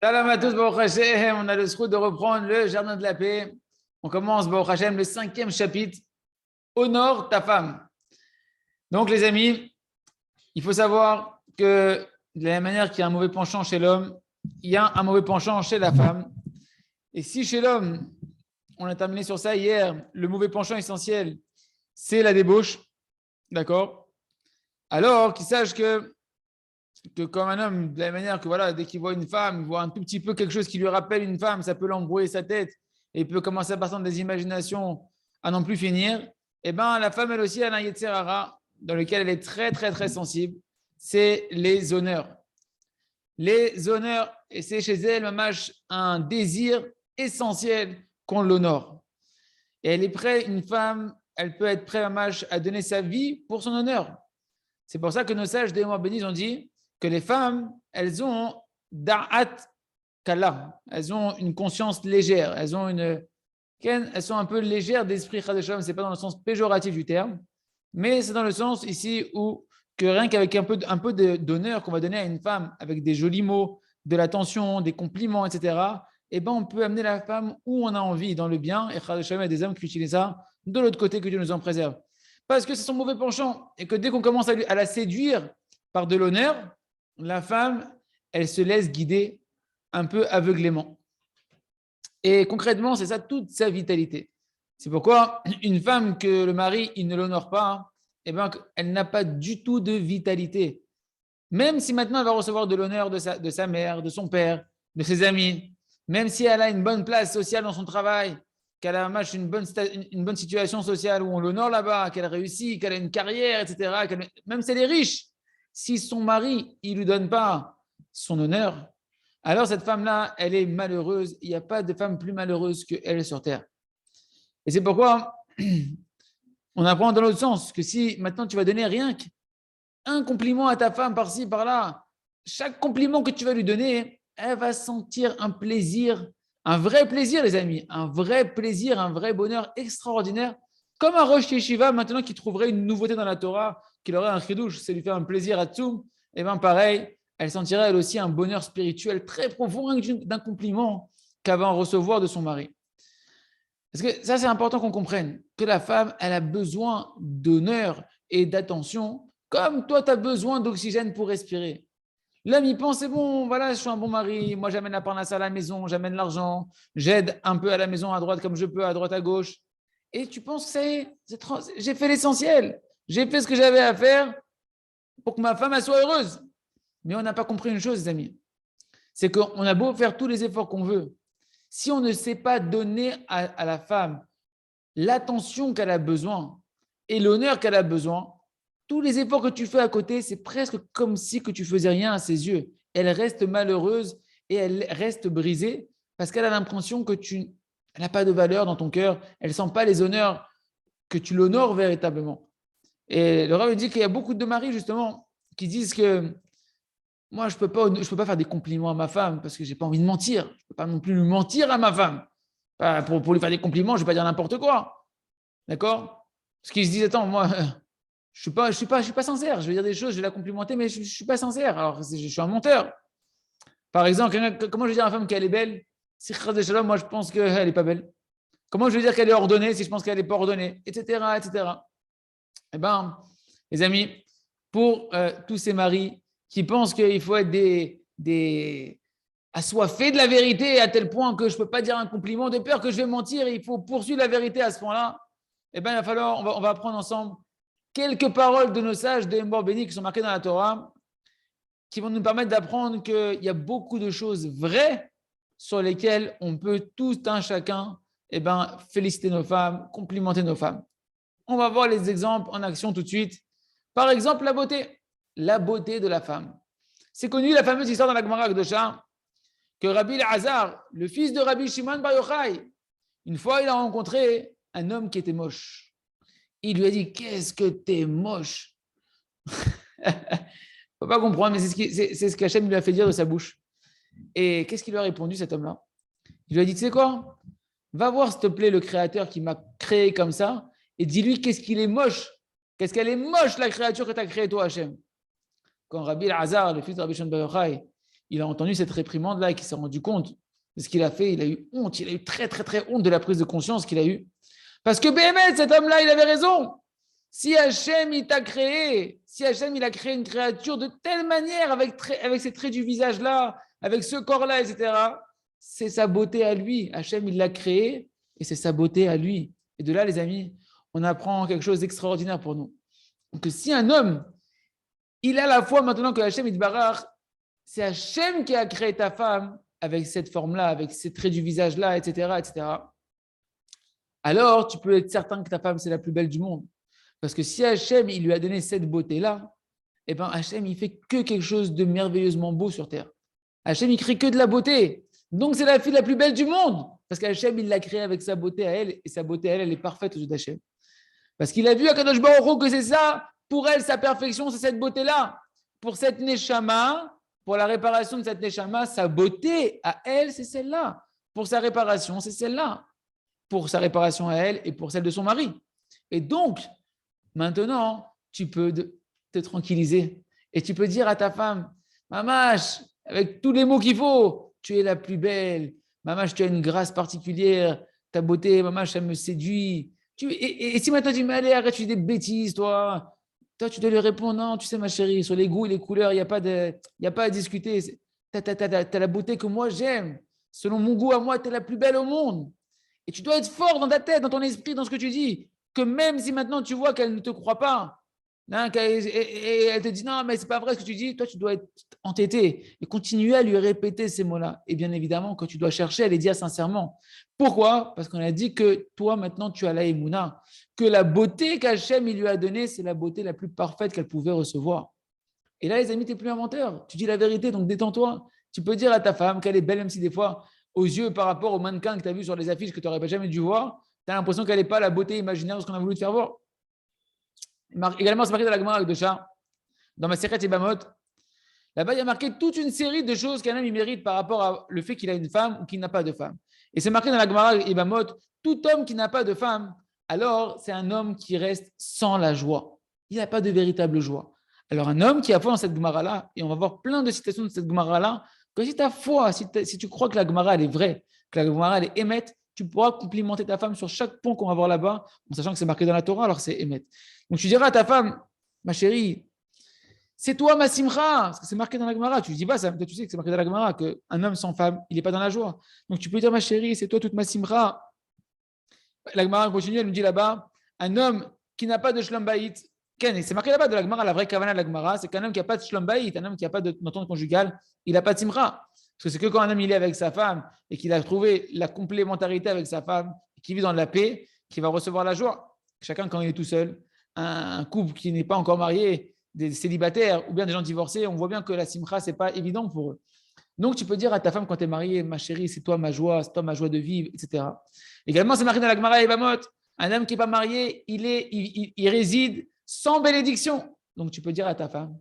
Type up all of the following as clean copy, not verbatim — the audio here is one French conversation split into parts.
Salam à tous, Baruch Hashem. On a le souhait de reprendre le jardin de la paix. On commence, Baruch Hashem, le 5e chapitre. Honore ta femme. Donc, les amis, il faut savoir que de la même manière qu'il y a un mauvais penchant chez l'homme, il y a un mauvais penchant chez la femme. Et si chez l'homme, on a terminé sur ça hier, le mauvais penchant essentiel, c'est la débauche, d'accord? Alors qu'il sache que comme un homme, de la même manière que voilà, dès qu'il voit une femme, il voit un tout petit peu quelque chose qui lui rappelle une femme, ça peut l'embrouiller sa tête et il peut commencer à partir des imaginations à n'en plus finir. Et bien, la femme, elle aussi, elle a un yetzer hara dans lequel elle est très, très, très sensible. C'est les honneurs. Les honneurs, et c'est chez elle, mamash, un désir essentiel qu'on l'honore. Et elle est prête, une femme, elle peut être prête, mamash, à donner sa vie pour son honneur. C'est pour ça que nos sages des mois bénis ont dit que les femmes, elles ont da'at kala, elles ont une conscience légère, elles sont un peu légères d'esprit chadesham, c'est pas dans le sens péjoratif du terme, mais c'est dans le sens ici où que rien qu'avec un peu d'honneur qu'on va donner à une femme, avec des jolis mots, de l'attention, des compliments, etc., eh ben on peut amener la femme où on a envie, dans le bien, et chadesham, il y a des hommes qui utilisent ça de l'autre côté, que Dieu nous en préserve. Parce que c'est son mauvais penchant, et que dès qu'on commence à la séduire par de l'honneur, la femme, elle se laisse guider un peu aveuglément. Et concrètement, c'est ça toute sa vitalité. C'est pourquoi une femme que le mari il ne l'honore pas, eh ben, elle n'a pas du tout de vitalité. Même si maintenant elle va recevoir de l'honneur de sa mère, de son père, de ses amis, même si elle a une bonne place sociale dans son travail, qu'elle a une bonne situation sociale où on l'honore là-bas, qu'elle réussit, qu'elle a une carrière, etc., même si elle est riche, si son mari ne lui donne pas son honneur, alors cette femme-là, elle est malheureuse. Il n'y a pas de femme plus malheureuse qu'elle sur Terre. Et c'est pourquoi on apprend dans l'autre sens que si maintenant tu vas donner rien qu'un compliment à ta femme par-ci, par-là, chaque compliment que tu vas lui donner, elle va sentir un plaisir, un vrai plaisir, les amis, un vrai plaisir, un vrai bonheur extraordinaire, comme un Rosh Yeshiva maintenant qui trouverait une nouveauté dans la Torah, qu'il aurait un chidouche, c'est lui faire un plaisir à tout, et bien pareil, elle sentirait elle aussi un bonheur spirituel très profond d'un compliment qu'elle va en recevoir de son mari. Parce que ça, c'est important qu'on comprenne que la femme, elle a besoin d'honneur et d'attention, comme toi, tu as besoin d'oxygène pour respirer. L'homme, il pense, c'est bon, voilà, je suis un bon mari, moi, j'amène la parnasse à la maison, j'amène l'argent, j'aide un peu à la maison, à droite comme je peux, à droite, à gauche. Et tu penses que ça y est, j'ai fait l'essentiel. J'ai fait ce que j'avais à faire pour que ma femme, elle soit heureuse. Mais on n'a pas compris une chose, les amis. C'est qu'on a beau faire tous les efforts qu'on veut. Si on ne sait pas donner à la femme l'attention qu'elle a besoin et l'honneur qu'elle a besoin, tous les efforts que tu fais à côté, c'est presque comme si que tu faisais rien à ses yeux. Elle reste malheureuse et elle reste brisée parce qu'elle a l'impression que tu n'as pas de valeur dans ton cœur. Elle ne sent pas les honneurs, que tu l'honores véritablement. Et le Rav dit qu'il y a beaucoup de maris, justement, qui disent que moi, je ne peux pas faire des compliments à ma femme parce que je n'ai pas envie de mentir. Je ne peux pas non plus lui mentir à ma femme. Pour lui faire des compliments, je ne vais pas dire n'importe quoi. D'accord? Parce qu'ils se disent, attends, moi, je suis pas sincère. Je vais dire des choses, je vais la complimenter, mais je ne suis pas sincère. Alors, je suis un menteur. Par exemple, comment je vais dire à une femme qu'elle est belle? Si moi, je pense qu'elle n'est pas belle. Comment je vais dire qu'elle est ordonnée si je pense qu'elle n'est pas ordonnée? Etc., etc. Eh bien, les amis, pour tous ces maris qui pensent qu'il faut être des assoiffés de la vérité à tel point que je ne peux pas dire un compliment de peur que je vais mentir et il faut poursuivre la vérité à ce point-là, eh bien, il va falloir, on va apprendre ensemble quelques paroles de nos sages des morts bénis qui sont marquées dans la Torah qui vont nous permettre d'apprendre qu'il y a beaucoup de choses vraies sur lesquelles on peut tout un chacun eh ben, féliciter nos femmes, complimenter nos femmes. On va voir les exemples en action tout de suite. Par exemple, la beauté de la femme. C'est connu la fameuse histoire dans la Gemara Akdosha que Rabbi Elazar, le fils de Rabbi Shimon Bar Yochai, une fois il a rencontré un homme qui était moche. Il lui a dit, qu'est-ce que t'es moche. Il ne faut pas comprendre, mais c'est ce qu'Hachem lui a fait dire de sa bouche. Et qu'est-ce qu'il lui a répondu, cet homme-là? Il lui a dit, tu sais quoi? Va voir, s'il te plaît, le créateur qui m'a créé comme ça et dis-lui qu'est-ce qu'il est moche. Qu'est-ce qu'elle est moche, la créature que tu as créée, toi, Hachem. Quand Rabbi Elazar, le fils de Rabbi Shimon Bar Yochai, il a entendu cette réprimande-là et qu'il s'est rendu compte de ce qu'il a fait. Il a eu honte. Il a eu très, très, très honte de la prise de conscience qu'il a eue. Parce que Béhémet, cet homme-là, il avait raison. Si Hachem, il t'a créé, si Hachem, il a créé une créature de telle manière, avec ces traits du visage-là, avec ce corps-là, etc., c'est sa beauté à lui. Hachem, il l'a créé et c'est sa beauté à lui. Et de là, les amis, on apprend quelque chose d'extraordinaire pour nous. Donc, si un homme, il a la foi maintenant que Hachem, il barre, c'est Hachem qui a créé ta femme avec cette forme-là, avec ces traits du visage-là, etc., etc., alors tu peux être certain que ta femme, c'est la plus belle du monde. Parce que si Hachem, il lui a donné cette beauté-là, eh bien Hachem, il fait que quelque chose de merveilleusement beau sur terre. Hachem, il crée que de la beauté. Donc, c'est la fille la plus belle du monde. Parce qu'Hachem, il l'a créée avec sa beauté à elle. Et sa beauté à elle, elle est parfaite aux yeux d'Hachem. Parce qu'il a vu à Kadosh Baruch Hu que c'est ça, pour elle, sa perfection, c'est cette beauté-là. Pour cette Neshama, pour la réparation de cette Neshama, sa beauté à elle, c'est celle-là. Pour sa réparation, c'est celle-là. Pour sa réparation à elle et pour celle de son mari. Et donc, maintenant, tu peux te tranquilliser. Et tu peux dire à ta femme, Mamache, avec tous les mots qu'il faut, tu es la plus belle. Mamache, tu as une grâce particulière. Ta beauté, Mamache, ça me séduit. Et si maintenant tu me dis, allez, arrête, tu dis des bêtises, toi. Toi, tu dois lui répondre, non, tu sais, ma chérie, sur les goûts et les couleurs, il n'y a pas à discuter. Tu as la beauté que moi, j'aime. Selon mon goût à moi, tu es la plus belle au monde. Et tu dois être fort dans ta tête, dans ton esprit, dans ce que tu dis. Que même si maintenant tu vois qu'elle ne te croit pas, hein, et elle te dit non, mais c'est pas vrai ce que tu dis, toi tu dois être entêté et continuer à lui répéter ces mots-là. Et bien évidemment que tu dois chercher à les dire sincèrement. Pourquoi? Parce qu'on a dit que toi maintenant tu as la émouna, que la beauté qu'Hachem il lui a donnée, c'est la beauté la plus parfaite qu'elle pouvait recevoir. Et là les amis, tu n'es plus un menteur, tu dis la vérité, donc détends-toi. Tu peux dire à ta femme qu'elle est belle, même si des fois, aux yeux par rapport au mannequin que tu as vu sur les affiches que tu n'aurais jamais dû voir, tu as l'impression qu'elle n'est pas la beauté imaginaire de ce qu'on a voulu te faire voir. Également, c'est marqué dans la Gemara de Shah, dans ma Sechet Ebamot. Là-bas, il y a marqué toute une série de choses qu'un homme il mérite par rapport à le fait qu'il a une femme ou qu'il n'a pas de femme. Et c'est marqué dans la Gemara Ebamot, tout homme qui n'a pas de femme, alors c'est un homme qui reste sans la joie. Il n'a pas de véritable joie. Alors un homme qui a foi dans cette Gemara-là, et on va voir plein de citations de cette Gemara-là, que si tu as foi, si tu crois que la Gemara elle est vraie, que la Gemara elle est émette, tu pourras complimenter ta femme sur chaque point qu'on va voir là-bas, en sachant que c'est marqué dans la Torah, alors c'est émette. Donc tu diras à ta femme, ma chérie, c'est toi ma simcha, parce que c'est marqué dans la Gemara. Tu ne dis pas ça, mais toi tu sais que c'est marqué dans la Gemara, qu'un homme sans femme, il n'est pas dans la joie. Donc tu peux dire, ma chérie, c'est toi toute ma simcha. La Gemara continue, elle nous dit là-bas, un homme qui n'a pas de shlom bayit, c'est marqué là-bas de la Gemara, la vraie kavana de la Gemara, c'est qu'un homme qui n'a pas de shlom bayit, un homme qui n'a pas d'entente conjugale, il n'a pas de simcha. Parce que c'est que quand un homme il est avec sa femme et qu'il a trouvé la complémentarité avec sa femme, qui vit dans la paix, qui va recevoir la joie. Chacun quand il est tout seul, un couple qui n'est pas encore marié, des célibataires ou bien des gens divorcés, on voit bien que la simcha, ce n'est pas évident pour eux. Donc, tu peux dire à ta femme quand tu es marié, ma chérie, c'est toi ma joie de vivre, etc. Également, c'est marqué dans la Gemara Evamot, un homme qui n'est pas marié, il réside sans bénédiction. Donc, tu peux dire à ta femme,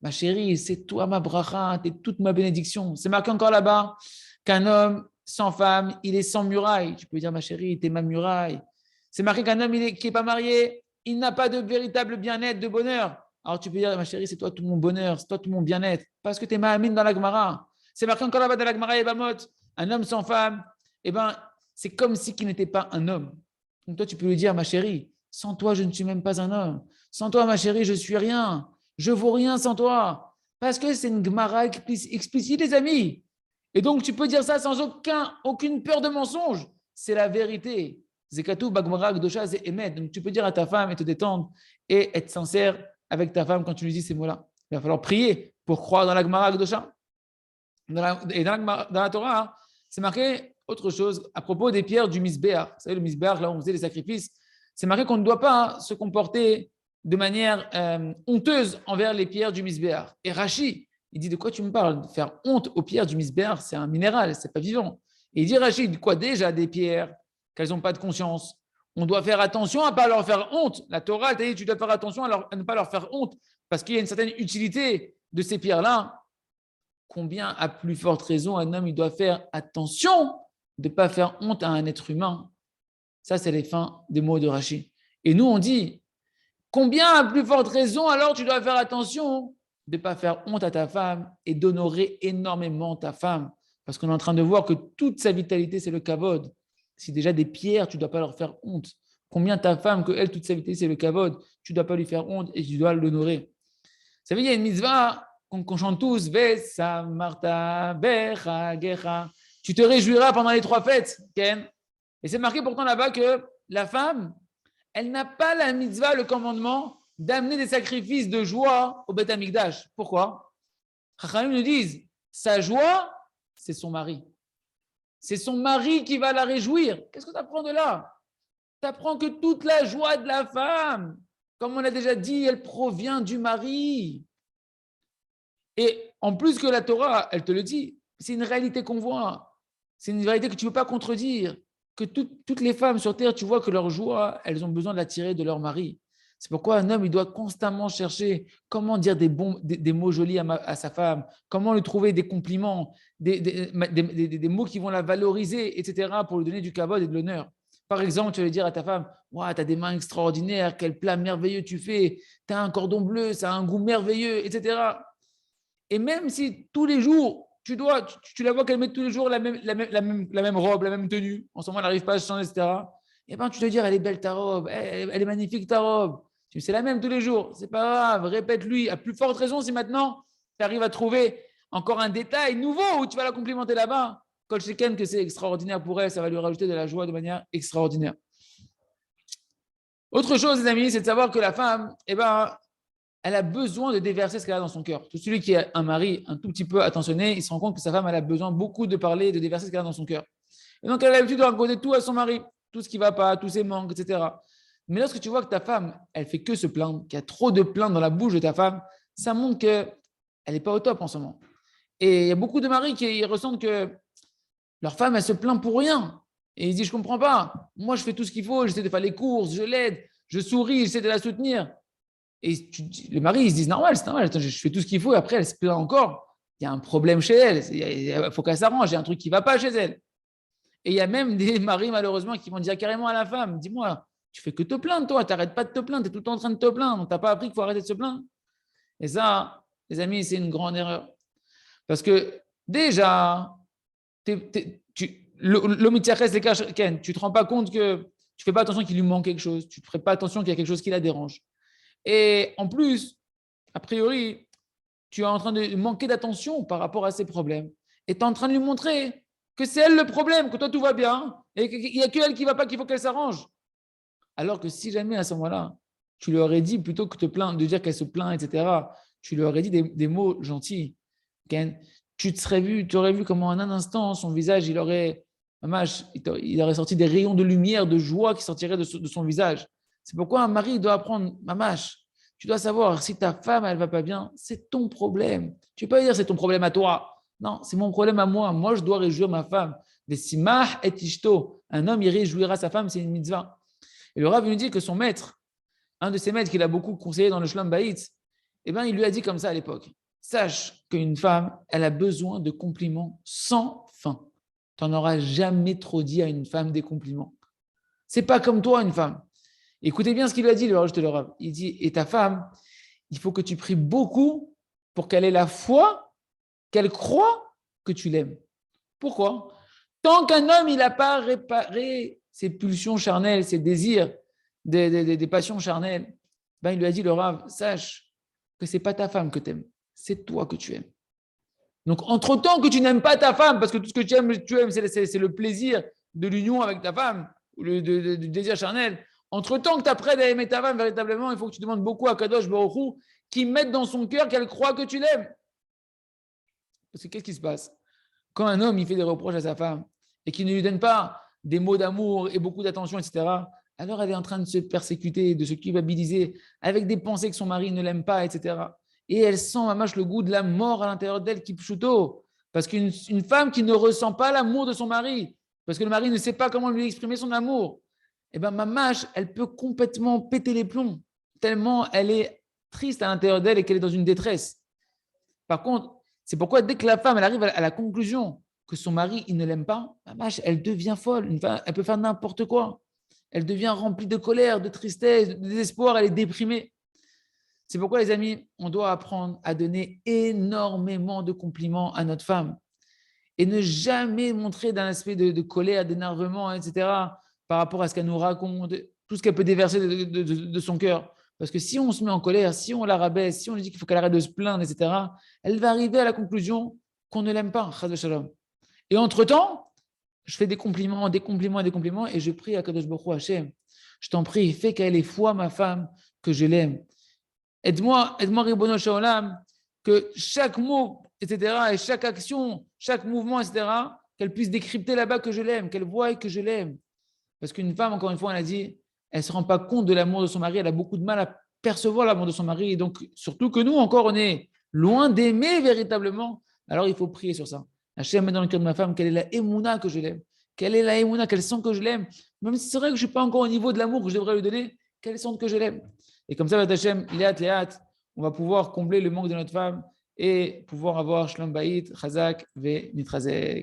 ma chérie, c'est toi ma bracha, tu es toute ma bénédiction. C'est marqué encore là-bas qu'un homme sans femme, il est sans muraille. Tu peux dire, ma chérie, tu es ma muraille. C'est marqué qu'un homme qui n'est pas marié, il n'a pas de véritable bien-être, de bonheur. Alors, tu peux dire, ma chérie, c'est toi tout mon bonheur, c'est toi tout mon bien-être, parce que tu es ma amine dans la Gemara. C'est marqué encore là-bas dans la Gemara Evamot, un homme sans femme, eh ben, c'est comme si il n'était pas un homme. Donc toi, tu peux lui dire, ma chérie, sans toi, je ne suis même pas un homme. Sans toi, ma chérie, je suis rien. Je vaux rien sans toi. Parce que c'est une Gemara explicite, les amis. Et donc, tu peux dire ça sans aucune peur de mensonge. C'est la vérité. Zekatou, Bagmara, Gdosha, c'est Emet. Donc, tu peux dire à ta femme et te détendre et être sincère avec ta femme quand tu lui dis ces mots-là. Il va falloir prier pour croire dans la Gemara, Gdosha. Et dans la Torah, hein, c'est marqué autre chose à propos des pierres du Misbéach. Vous savez, le Misbéach, là où on faisait les sacrifices, c'est marqué qu'on ne doit pas se comporter de manière honteuse envers les pierres du Misbéach. Et Rashi, il dit de quoi tu me parles? De faire honte aux pierres du Misbéach, c'est un minéral, c'est pas vivant. Et il dit Rashi, de quoi déjà des pierres qu'elles n'ont pas de conscience? On doit faire attention à ne pas leur faire honte. La Torah, elle t'a dit tu dois faire attention à ne pas leur faire honte parce qu'il y a une certaine utilité de ces pierres-là. Combien, à plus forte raison, un homme il doit faire attention de ne pas faire honte à un être humain. Ça, c'est les fins des mots de Rashi. Et nous, on dit, combien, à plus forte raison, alors tu dois faire attention de ne pas faire honte à ta femme et d'honorer énormément ta femme. Parce qu'on est en train de voir que toute sa vitalité, c'est le kavod. Si déjà des pierres, tu ne dois pas leur faire honte. Combien ta femme, que elle, toute sa vitalité, c'est le kavod, tu ne dois pas lui faire honte et tu dois l'honorer. Ça veut dire, il y a une mitzvah qu'on chante tous, Vesa, Marta, Becha, Gecha. Tu te réjouiras pendant les 3 fêtes, Ken. Et c'est marqué pourtant là-bas que la femme, elle n'a pas la mitzvah, le commandement, d'amener des sacrifices de joie au Beth Amikdash. Pourquoi? Chachamim nous disent, sa joie, c'est son mari. C'est son mari qui va la réjouir. Qu'est-ce que tu apprends de là? Tu apprends que toute la joie de la femme, comme on l'a déjà dit, elle provient du mari. Et en plus que la Torah, elle te le dit, c'est une réalité qu'on voit. C'est une réalité que tu ne peux pas contredire. Que toutes les femmes sur terre, tu vois que leur joie, elles ont besoin de la tirer de leur mari. C'est pourquoi un homme, il doit constamment chercher comment dire des mots jolis à sa femme, comment lui trouver des compliments, des mots qui vont la valoriser, etc., pour lui donner du kavod et de l'honneur. Par exemple, tu vas lui dire à ta femme, wow, tu as des mains extraordinaires, quel plat merveilleux tu fais, tu as un cordon bleu, ça a un goût merveilleux, etc. Et même si tous les jours, tu la vois qu'elle met tous les jours la même robe, la même tenue, en ce moment, elle n'arrive pas à se changer, etc. Eh bien, tu te dis, elle est belle ta robe, elle est magnifique ta robe. C'est la même tous les jours, c'est pas grave, répète-lui. À plus forte raison, si maintenant, tu arrives à trouver encore un détail nouveau où tu vas la complimenter là-bas, quand je sais que c'est extraordinaire pour elle, ça va lui rajouter de la joie de manière extraordinaire. Autre chose, les amis, c'est de savoir que la femme, elle a besoin de déverser ce qu'elle a dans son cœur. Tout celui qui a un mari un tout petit peu attentionné, il se rend compte que sa femme, elle a besoin beaucoup de parler, de déverser ce qu'elle a dans son cœur. Et donc, elle a l'habitude de raconter tout à son mari, tout ce qui ne va pas, tous ses manques, etc. Mais lorsque tu vois que ta femme, elle fait que se plaindre, qu'il y a trop de plaintes dans la bouche de ta femme, ça montre qu'elle n'est pas au top en ce moment. Et il y a beaucoup de maris qui ressentent que leur femme, elle se plaint pour rien. Et ils disent, je ne comprends pas. Moi, je fais tout ce qu'il faut, j'essaie de faire les courses, je l'aide, je souris, j'essaie de la soutenir. Et le mari, ils se disent, normal, c'est normal, attends, je fais tout ce qu'il faut, et après, elle se plaint encore. Il y a un problème chez elle, il faut qu'elle s'arrange, il y a un truc qui ne va pas chez elle. Et il y a même des maris, malheureusement, qui vont dire carrément à la femme, dis-moi, tu fais que te plaindre, toi, tu n'arrêtes pas de te plaindre, tu es tout le temps en train de te plaindre, tu n'as pas appris qu'il faut arrêter de se plaindre. Et ça, les amis, c'est une grande erreur. Parce que déjà, l'homme tu ne te rends pas compte que tu ne fais pas attention qu'il lui manque quelque chose, tu ne ferais pas attention qu'il y a quelque chose qui la dérange. Et en plus, a priori, tu es en train de manquer d'attention par rapport à ses problèmes. Et tu es en train de lui montrer que c'est elle le problème, que toi tout va bien, et qu'il n'y a que elle qui ne va pas, qu'il faut qu'elle s'arrange. Alors que si jamais à ce moment-là, tu lui aurais dit, plutôt que de dire qu'elle se plaint, etc., tu lui aurais dit des mots gentils. Ken, tu aurais vu comment en un instant, son visage, il aurait sorti des rayons de lumière, de joie qui sortiraient de son visage. C'est pourquoi un mari doit apprendre, mamash, tu dois savoir, si ta femme, elle ne va pas bien, c'est ton problème. Tu ne peux pas dire c'est ton problème à toi. Non, c'est mon problème à moi. Moi, je dois réjouir ma femme. Des simah et ishto. Un homme, il réjouira sa femme, c'est une mitzvah. Et le Rav nous dit que son maître, un de ses maîtres qu'il a beaucoup conseillé dans le Shlom Bayit, il lui a dit comme ça à l'époque. Sache qu'une femme, elle a besoin de compliments sans fin. Tu n'en auras jamais trop dit à une femme des compliments. C'est pas comme toi, une femme. Écoutez bien ce qu'il a dit, le rajouté le Rav. Il dit, et ta femme, il faut que tu pries beaucoup pour qu'elle ait la foi, qu'elle croit que tu l'aimes. Pourquoi? Tant qu'un homme, il n'a pas réparé ses pulsions charnelles, ses désirs, des passions charnelles, il lui a dit, le Rav, sache que ce n'est pas ta femme que tu aimes, c'est toi que tu aimes. Donc, entre-temps que tu n'aimes pas ta femme, parce que tout ce que tu aimes, c'est le plaisir de l'union avec ta femme, ou du désir charnel, entre-temps que tu apprennes à aimer ta femme véritablement, il faut que tu demandes beaucoup à Kadosh Baruch Hu qu'il mette dans son cœur qu'elle croit que tu l'aimes. Parce que qu'est-ce qui se passe? Quand un homme il fait des reproches à sa femme et qu'il ne lui donne pas des mots d'amour et beaucoup d'attention, etc., alors elle est en train de se persécuter, de se culpabiliser avec des pensées que son mari ne l'aime pas, etc. Et elle sent, le goût de la mort à l'intérieur d'elle qui pshuto. Parce qu'une femme qui ne ressent pas l'amour de son mari, parce que le mari ne sait pas comment lui exprimer son amour, mamash, elle peut complètement péter les plombs, tellement elle est triste à l'intérieur d'elle et qu'elle est dans une détresse. Par contre, c'est pourquoi dès que la femme elle arrive à la conclusion que son mari il ne l'aime pas, mamash, elle devient folle, elle peut faire n'importe quoi. Elle devient remplie de colère, de tristesse, de désespoir, elle est déprimée. C'est pourquoi, les amis, on doit apprendre à donner énormément de compliments à notre femme et ne jamais montrer d'un aspect de colère, d'énervement, etc., par rapport à ce qu'elle nous raconte, tout ce qu'elle peut déverser de son cœur. Parce que si on se met en colère, si on la rabaisse, si on lui dit qu'il faut qu'elle arrête de se plaindre, etc., elle va arriver à la conclusion qu'on ne l'aime pas. Et entre-temps, je fais des compliments, des compliments, des compliments, et je prie à Kadosh Baruch Hu Hashem. Je t'en prie, fais qu'elle ait foi, ma femme, que je l'aime. Aide-moi, Ribono Shaolam, que chaque mot, etc., et chaque action, chaque mouvement, etc., qu'elle puisse décrypter là-bas que je l'aime, qu'elle voie que je l'aime. Parce qu'une femme, encore une fois, elle a dit, elle ne se rend pas compte de l'amour de son mari, elle a beaucoup de mal à percevoir l'amour de son mari. Et donc, surtout que nous, encore, on est loin d'aimer véritablement. Alors, il faut prier sur ça. Hachem met dans le cœur de ma femme quelle est la émouna que je l'aime. Quelle est la émouna, qu'elle sent que je l'aime. Même si c'est vrai que je ne suis pas encore au niveau de l'amour que je devrais lui donner, qu'elle sente que je l'aime. Et comme ça, Hachem, Léat, on va pouvoir combler le manque de notre femme et pouvoir avoir Shlom Bayit, Chazak, Ve Nitrazek.